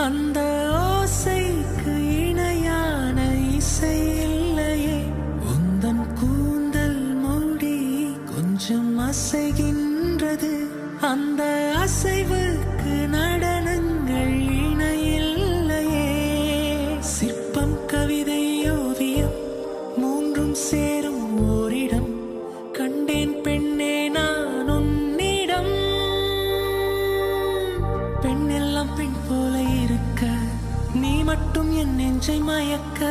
அந்த ஓசைக்கு இணையான இசை இல்லையே. உந்தன் கூந்தல் மூடி கொஞ்சம் அசைகின்றது. அந்த அசைவுக்கு நடனங்கள் இணையில்லையே. சிற்பம் கவிதை ஓவியம் மூன்றும் சேரும் ஓரிடம். கண்டேன் பெண்ணே நான் உன்னிடம். பெண்ணெல்லாம் பெண் போல இருக்க, நீ மட்டும் என் நெஞ்சை மயக்க.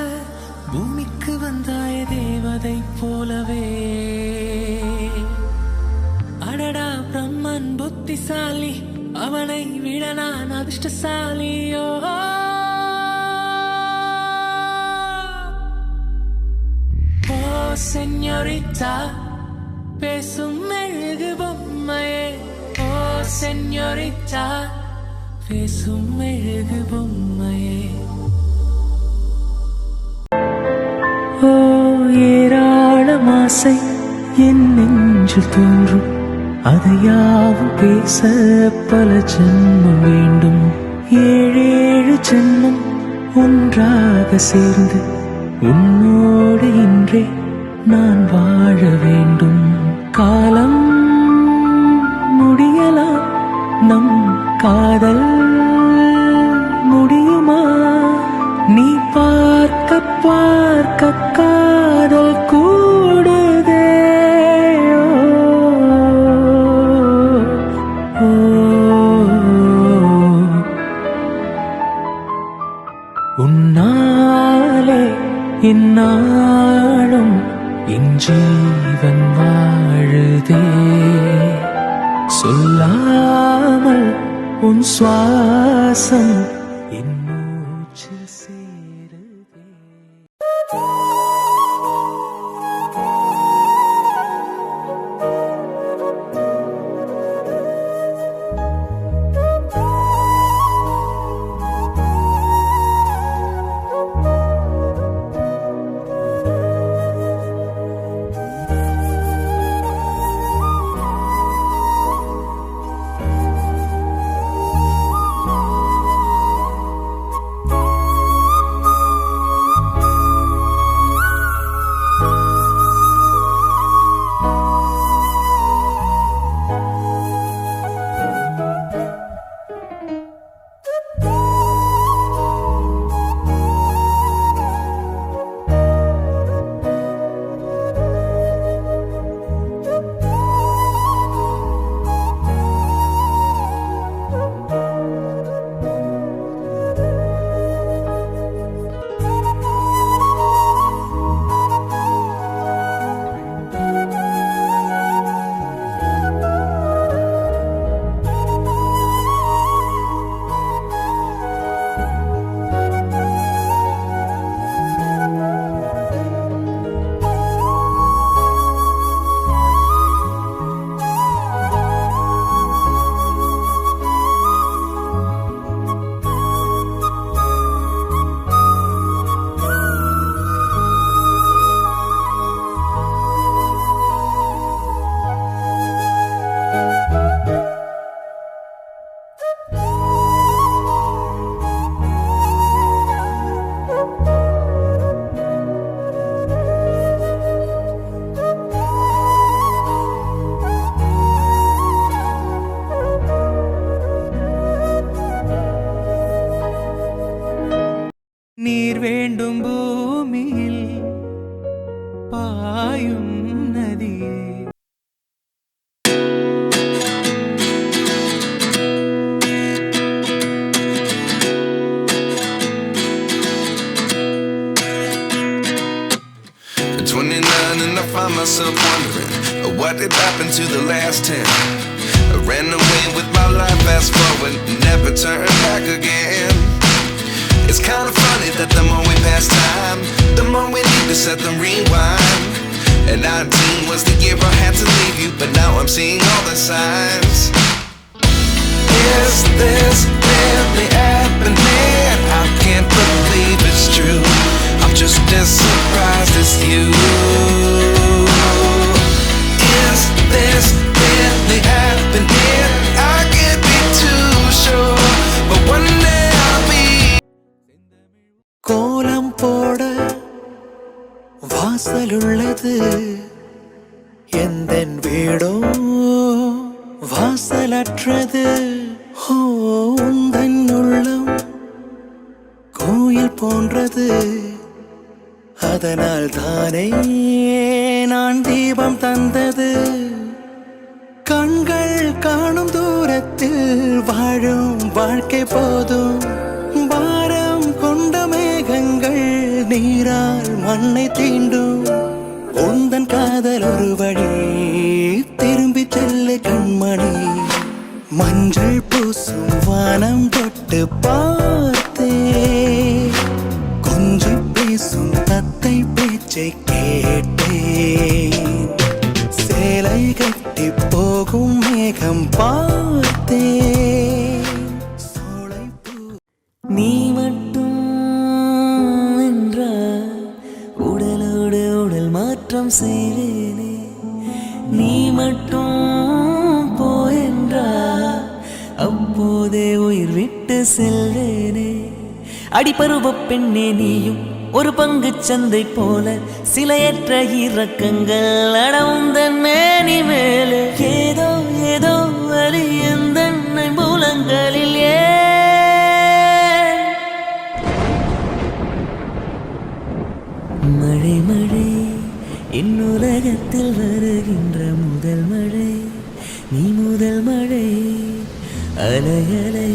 பூமிக்கு வந்தாய தேவதை போலவே. அடடா பிரம்மன் புத்திசாலி, அவனை விட நான் அதிர்ஷ்டசாலியோ. ஓ செஞோரிட்டா, பேசும் மெழுகு பொம்மையே. ஓ செஞோரிட்டா, பேசும் மெழுகு பொம்மையே. ஓ ஏராளம் ஆசை என் நெஞ்சில் தோன்றும். அதையாவும் பேச பல ஜென்மம் வேண்டும். 7 ஜென்மம் ஒன்றாக சேர்ந்து உன்னோடு இன்றே நான் வாழ வேண்டும். காலம் முடியலாம், நம் காதல் முடியுமா? நீ பார்க்க பார்க்க காதல் கூடுதே. உன்னாலே இந்நாளும் என் ஜீவன் வாழுதே. சொல்லாமல் உன் சுவாசம் என் மூச்சு சேருதே. நீர் வேண்டும் பூமியில் பாயும் நதியே. At 29 and I find myself wondering what did happen to the last 10. I ran away with my life, fast forward, never turn back again. It's kind of funny that the more we pass time, the more we need to set the rewind. And 19 was the year I had to leave you, but now I'm seeing all the signs. Is this really happening? I can't believe it's true. I'm just as surprised as you. Is this really happening? I can't be too sure, but one day I'll be வாசலுள்ளது எந்தன் வீடோ வாசலற்றது. உந்தன் உள்ளம் கோயில் போன்றது, அதனால் தானே நான் தீபம் தந்தது. கண்கள் காணும் தூரத்தில் வாழும் வாழ்க்கை போதும். பாரம் கொண்ட மேகங்கள் நீரால் மண்ணை தீண்டும். உந்தன் காதல் ஒரு வழி, திரும்பி செல்ல கண்மணி. மஞ்சள் பூசும் வானம் தொட்டு பார்த்தே, கொஞ்சம் பேசும் தத்தை பேச்சை கேட்டேன். சேலை கட்டி போகும் மேகம் பார்த்தேன். நீ மட்டும் என்றால் உடலோடு உடல் மாற்றம் செய்வேனே. நீ மட்டும் போ என்றால் அப்போதே உயிர் விட்டு செல்வேனே. அடிபருவ பெண்ணே நீயும் ஒரு பங்கு சந்தை போல, சிலையற்ற இறக்கங்கள் அடவுந்தன் மேனி மேலே. ஏதோ ஏதோ வலி எந்தன்னை மூலங்களில் மழை மழை என் உலகத்தில் வருகின்ற முதல் மழை. நீ முதல் மழை, அலை அலை